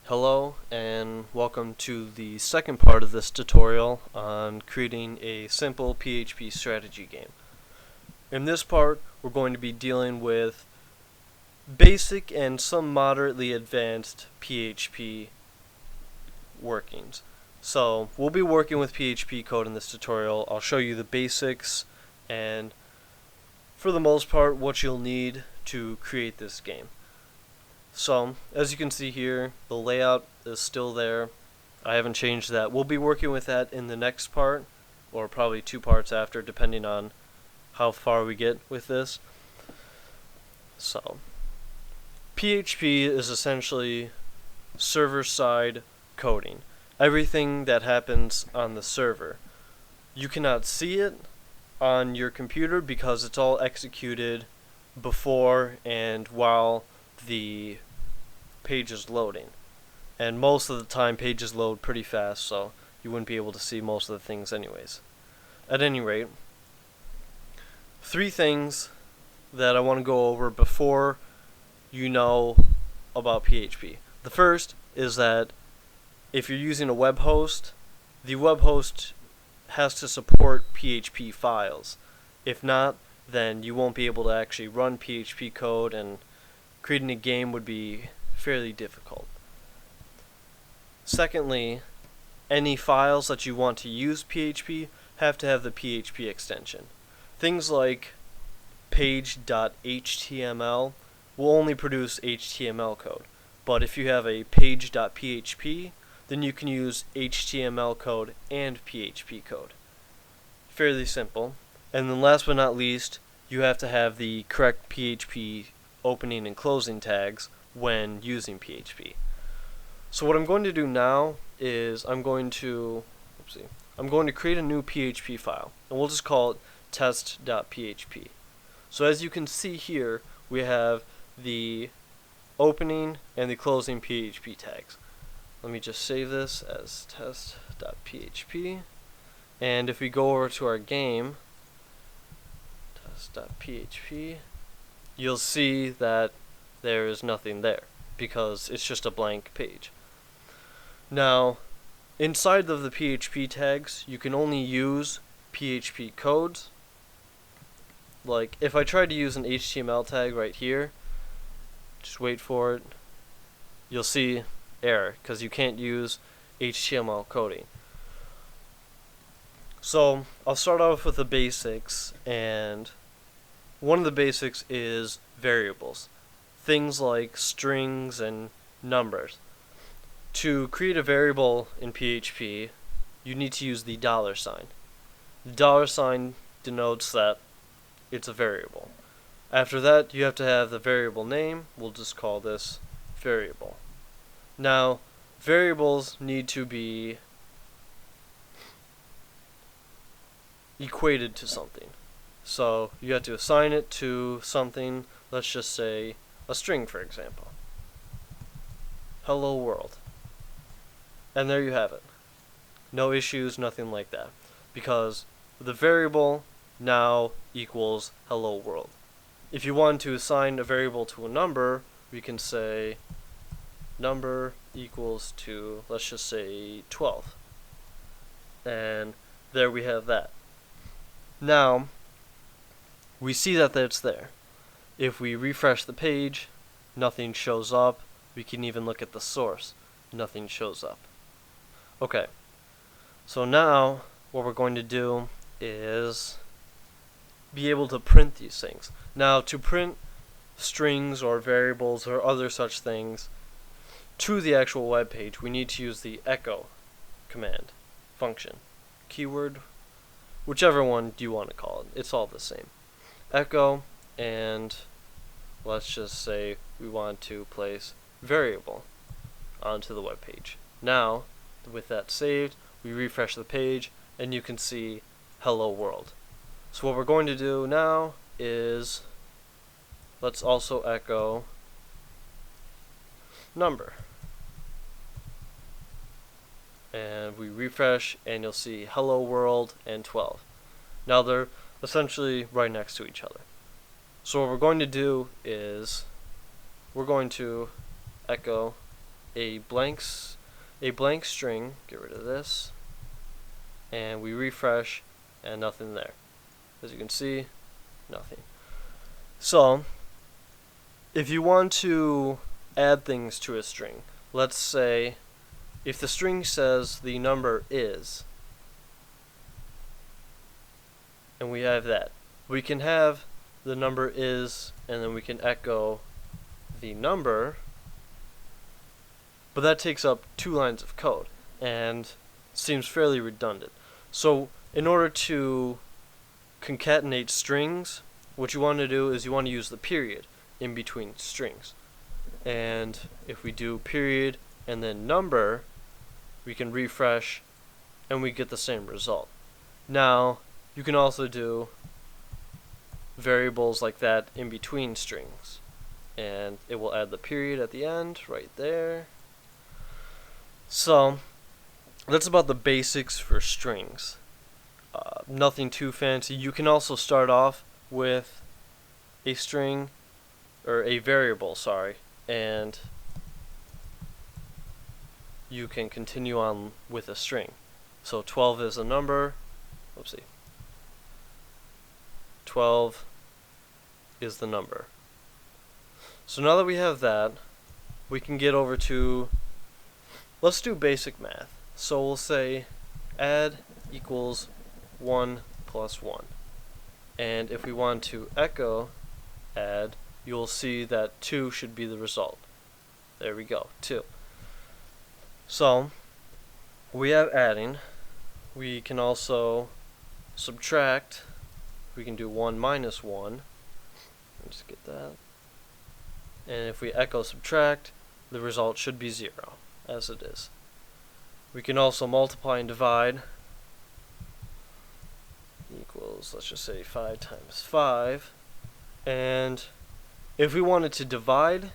Hello and welcome to the second part of this tutorial on creating a simple PHP strategy game. In this part, we're going to be dealing with basic and some moderately advanced PHP workings. So we'll be working with PHP code in this tutorial. I'll show you the basics and for the most part what you'll need to create this game. So, as you can see here, the layout is still there. I haven't changed that. We'll be working with that in the next part, or probably two parts after, depending on how far we get with this. So, PHP is essentially server-side coding. Everything that happens on the server. You cannot see it on your computer because it's all executed before and while the page is loading, and most of the time pages load pretty fast, so you wouldn't be able to see most of the things anyways. At any rate, three things that I want to go over before you know about PHP. The first is that if you're using a web host, the web host has to support PHP files. If not, then you won't be able to actually run PHP code, and creating a game would be fairly difficult. Secondly, any files that you want to use PHP have to have the PHP extension. Things like page.html will only produce HTML code, but if you have a page.php, then you can use HTML code and PHP code. Fairly simple. And then last but not least, you have to have the correct PHP opening and closing tags when using PHP. So what I'm going to do now is I'm going to create a new PHP file, and we'll just call it test.php. So as you can see here, we have the opening and the closing PHP tags. Let me just save this as test.php, and if we go over to our game, test.php, you'll see that there is nothing there because it's just a blank page. Now, inside of the PHP tags, you can only use PHP codes. Like, if I try to use an HTML tag right here, just wait for it, you'll see error because you can't use HTML coding. So, I'll start off with the basics, and one of the basics is variables. Things like strings and numbers. To create a variable in PHP, you need to use the $sign. The $sign denotes that it's a variable. After that, you have to have the variable name. We'll just call this variable. Now, variables need to be equated to something. So you have to assign it to something, let's just say a string, for example. Hello world. And there you have it. No issues, nothing like that. Because the variable now equals hello world. If you want to assign a variable to a number, we can say number equals to, let's just say 12. And there we have that. Now, we see that it's there. If we refresh the page, nothing shows up. We can even look at the source. Nothing shows up. Okay, so now what we're going to do is be able to print these things. Now, to print strings or variables or other such things to the actual web page, we need to use the echo command, function, keyword, whichever one you want to call it. It's all the same. Echo, and let's just say we want to place variable onto the web page. Now, with that saved, we refresh the page and you can see hello world. So what we're going to do now is let's also echo number. And we refresh and you'll see hello world and 12. Now they're essentially right next to each other. So what we're going to do is we're going to echo a blank string, get rid of this, and we refresh, and nothing there. As you can see, nothing. So, if you want to add things to a string, let's say if the string says the number is, and we have that, we can have the number is, and then we can echo the number, but that takes up 2 lines of code and seems fairly redundant. So in order to concatenate strings, what you want to do is you want to use the period in between strings. And if we do period and then number, we can refresh and we get the same result. Now, you can also do variables like that in between strings, and it will add the period at the end right there. So that's about the basics for strings. Nothing too fancy. You can also start off with a string, or a variable, sorry, and you can continue on with a string. So 12 is a number. Oopsie. 12 is the number. So now that we have that, we can get over to, let's do basic math. So we'll say add equals 1 plus 1. And if we want to echo add, you'll see that 2 should be the result. There we go, 2. So we have adding. We can also subtract. We can do 1 minus 1. Let's get that. And if we echo subtract, the result should be 0, as it is. We can also multiply and divide. Equals, let's just say 5 times 5. And if we wanted to divide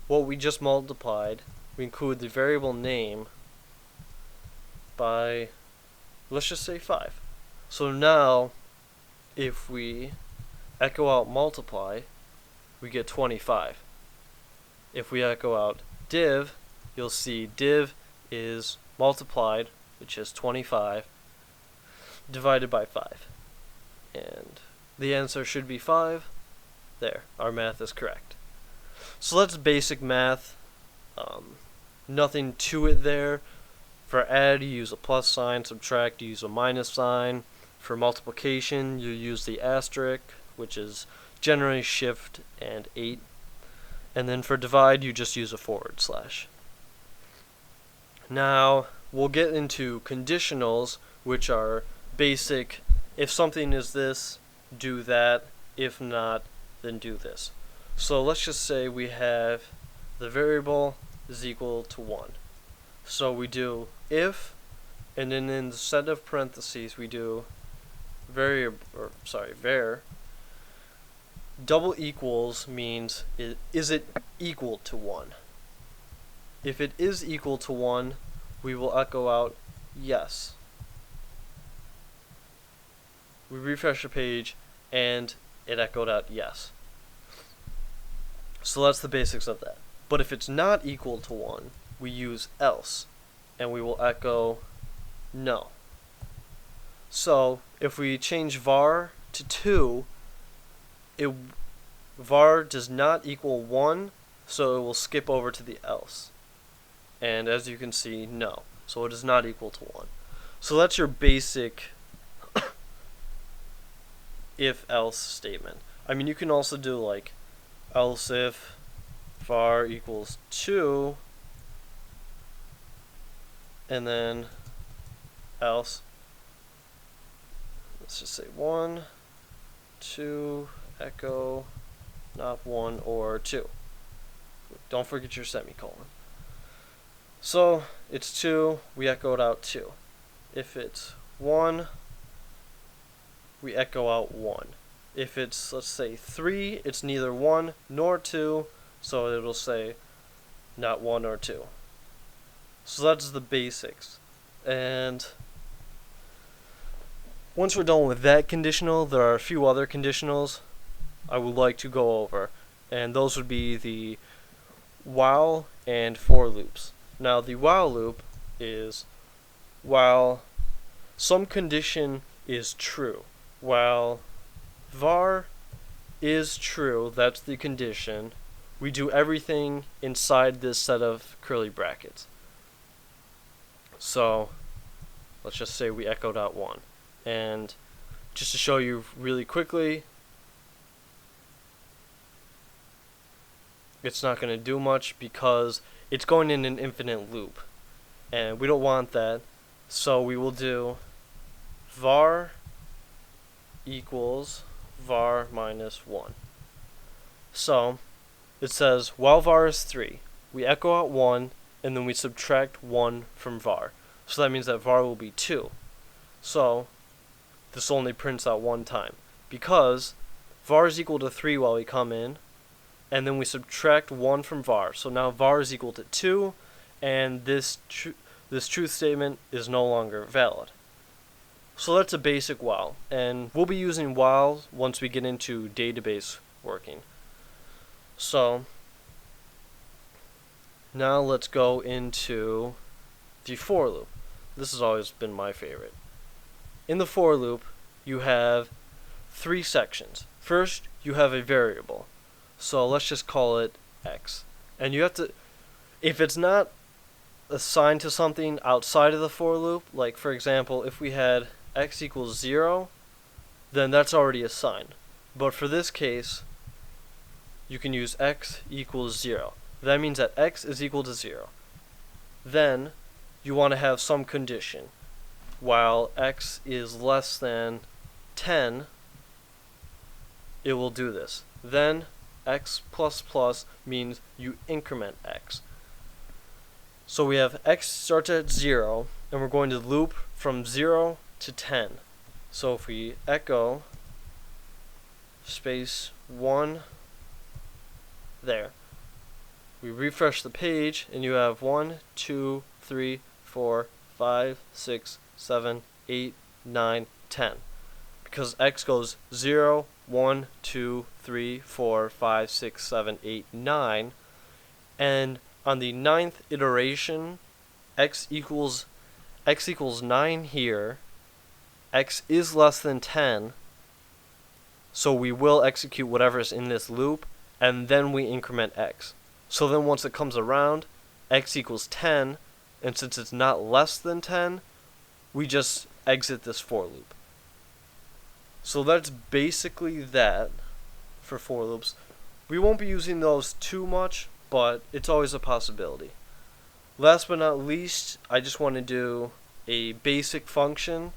what we just multiplied, we include the variable name by, let's just say 5. So now, if we echo out multiply, we get 25. If we echo out div, you'll see div is multiplied, which is 25, divided by 5. And the answer should be 5. There, our math is correct. So that's basic math. Nothing to it there. For add, you use a plus sign. Subtract, you use a minus sign. For multiplication, you use the asterisk, which is generally shift and 8. And then for divide, you just use a /. Now, we'll get into conditionals, which are basic. If something is this, do that. If not, then do this. So let's just say we have the variable is equal to 1. So we do if, and then in the set of parentheses we do var. Double equals means is it equal to 1? If it is equal to 1, we will echo out yes. We refresh the page and it echoed out yes. So that's the basics of that. But if it's not equal to 1, we use else, and we will echo no. So if we change var to 2, var does not equal 1, so it will skip over to the else. And as you can see, no. So it is not equal to 1. So that's your basic if-else statement. I mean, you can also do like else if var equals 2, and then else, let's just say 1, 2, echo, not 1 or 2. Don't forget your semicolon. So it's 2, we echoed out 2. If it's 1, we echo out 1. If it's, let's say, 3, it's neither 1 nor 2, so it'll say not 1 or 2. So that's the basics. And once we're done with that conditional, there are a few other conditionals I would like to go over. And those would be the while and for loops. Now the while loop is while some condition is true. While var is true, that's the condition, we do everything inside this set of curly brackets. So let's just say we echoed out 1. And just to show you really quickly, it's not going to do much because it's going in an infinite loop. And we don't want that. So we will do var equals var minus 1. So it says while var is 3, we echo out 1 and then we subtract 1 from var. So that means that var will be 2. So this only prints out one time because var is equal to 3 while we come in, and then we subtract 1 from var. So now var is equal to 2, and this truth statement is no longer valid. So that's a basic while, and we'll be using while once we get into database working. So now let's go into the for loop. This has always been my favorite. In the for loop, you have 3 sections. First, you have a variable. So let's just call it x. And you have to, if it's not assigned to something outside of the for loop, like for example, if we had x equals 0, then that's already assigned. But for this case, you can use x equals 0. That means that x is equal to 0. Then you want to have some condition. While x is less than 10, it will do this. Then x plus plus means you increment x. So we have x starts at 0, and we're going to loop from 0 to 10. So if we echo space 1 there, we refresh the page, and you have 1, 2, 3, 4, 5, 6, 7, 8, 9, 10. Because x goes 0, 1, 2, 3, 4, 5, 6, 7, 8, 9. And on the 9th iteration, x equals 9 here. X is less than 10. So we will execute whatever is in this loop, and then we increment x. So then once it comes around, x equals 10, and since it's not less than 10, we just exit this for loop. So that's basically that for for loops. We won't be using those too much, but it's always a possibility. Last but not least, I just want to do a basic function.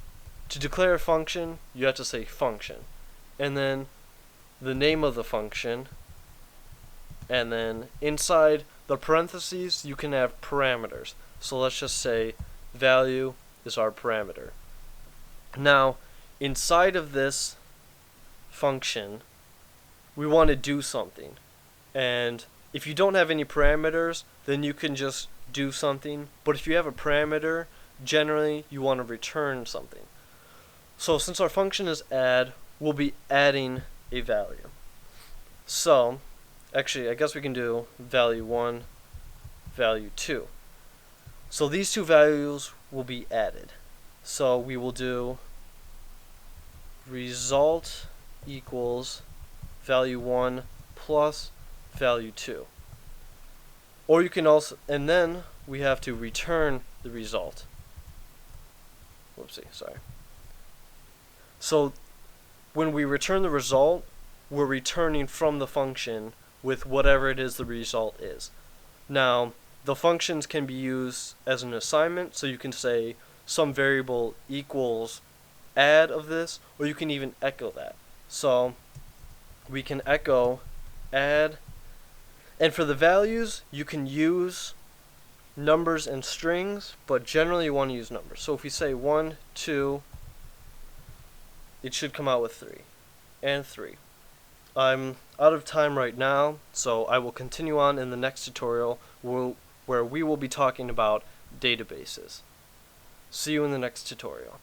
To declare a function, you have to say function, and then the name of the function, and then inside the parentheses you can have parameters. So let's just say value is our parameter. Now inside of this function we want to do something, and if you don't have any parameters, then you can just do something, but if you have a parameter, generally you want to return something. So since our function is add, we'll be adding a value. So actually I guess we can do value 1, value 2. So these two values will be added. So we will do result equals value 1 plus value 2. Or you can also, and then we have to return the result. Whoopsie, sorry. So when we return the result, we're returning from the function with whatever it is the result is. Now, the functions can be used as an assignment, so you can say some variable equals add of this, or you can even echo that. So we can echo add, and for the values you can use numbers and strings, but generally you want to use numbers. So if we say 1, 2, it should come out with 3 and 3. I'm out of time right now, so I will continue on in the next tutorial where we will be talking about databases. See you in the next tutorial.